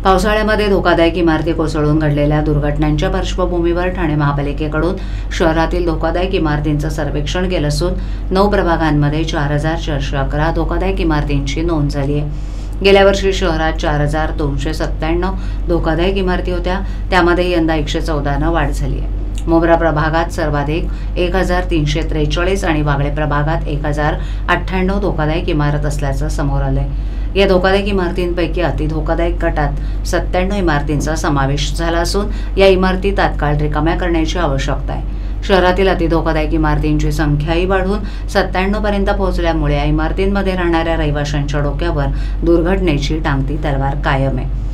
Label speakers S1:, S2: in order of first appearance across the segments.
S1: पावसाळ्यामध्ये धोकादायक इमारती कोसळून घडलेल्या दुर्घटनांच्या पार्श्वभूमीवर ठाणे महापालिकेकडून शहरातील धोकादायक इमारतींचं सर्वेक्षण केलं असून 9 प्रभागांमध्ये 4,411 धोकादायक इमारतींची नोंद झाली आहे। गेल्या वर्षी शहरात 4,297 धोकादायक इमारती होत्या, त्यामध्ये यंदा 114 वाढ झाली आहे। मोबरा प्रभागात सर्वाधिक 1,343 आणि वागळे प्रभागात 1,098 धोकादायक इमारत असल्याचं समोर आलंय। या धोकादायक इमारतींपैकी अति धोकादायक गटात 97 इमारतींचा समावेश झाला असून या इमारती तात्काळ रिकाम्या करण्याची आवश्यकता आहे। शहरातील अति धोकादायक इमारतींची संख्याही वाढून 97 पर्यंत पोहोचल्यामुळे या इमारतींमध्ये राहणाऱ्या रहिवाशांच्या डोक्यावर दुर्घटनेची टांगती तलवार कायम आहे।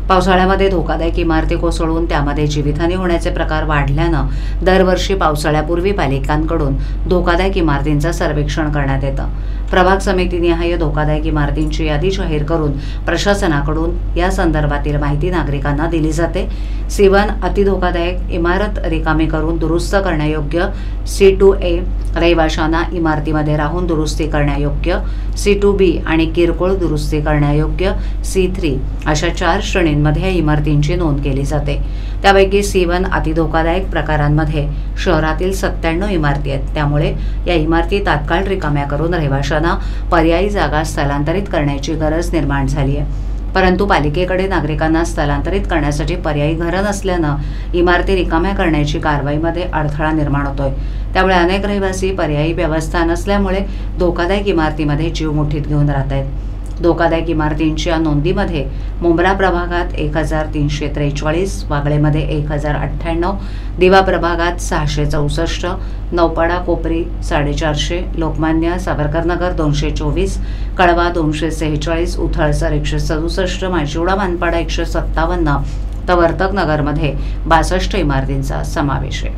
S1: पावसाळ्यामध्ये धोकादायक इमारती कोसळून त्यामध्ये जीवितहानी होण्याचे प्रकार वाढल्यानं दरवर्षी पावसाळ्यापूर्वी पालिकांकडून धोकादायक इमारतींचं सर्वेक्षण करण्यात येतं। प्रभाग समितीनिहाय धोकादायक इमारतींची यादी जाहीर करून प्रशासनाकडून या संदर्भातील माहिती नागरिकांना दिली जाते। C1 अति धोकादायक इमारत रिकामी करून दुरुस्त करण्यायोग्य, C2A रहिवाशांना इमारतीमध्ये राहून दुरुस्ती करण्यायोग्य, C2B आणि किरकोळ दुरुस्ती करण्यायोग्य, C3 अशा 4 श्रेणींमध्ये या इमारतींची नोंद केली जाते। त्यापैकी C1 अति धोकादायक प्रकारांमध्ये शहरातील 97 इमारती आहेत, त्यामुळे या इमारती तात्काळ रिकाम्या करून रहिवाशांना पर्यायी जागा स्थलांतरित करण्याची गरज निर्माण झाली आहे। परंतु पालिकेकडे नागरिकांना स्थलांतरित करण्यासाठी पर्यायी घरं नसल्यानं इमारती रिकाम्या करण्याची कारवाईमध्ये अडथळा निर्माण होतोय। त्यामुळे अनेक रहिवासी पर्यायी व्यवस्था नसल्यामुळे धोकादायक इमारतीमध्ये जीव मुठीत घेऊन राहत आहेत। धोकादायक इमारतींच्या नोंदीमध्ये मोबरा प्रभागात 1,343, वागळेमध्ये 1,098, दिवा प्रभागात 664, नौपाडा कोपरी 450, लोकमान्य सावरकरनगर 224, कळवा 246, उथळसर 167, माजिवडा मानपाडा 157 तर वर्तकनगरमध्ये 62 इमारतींचा समावेश आहे।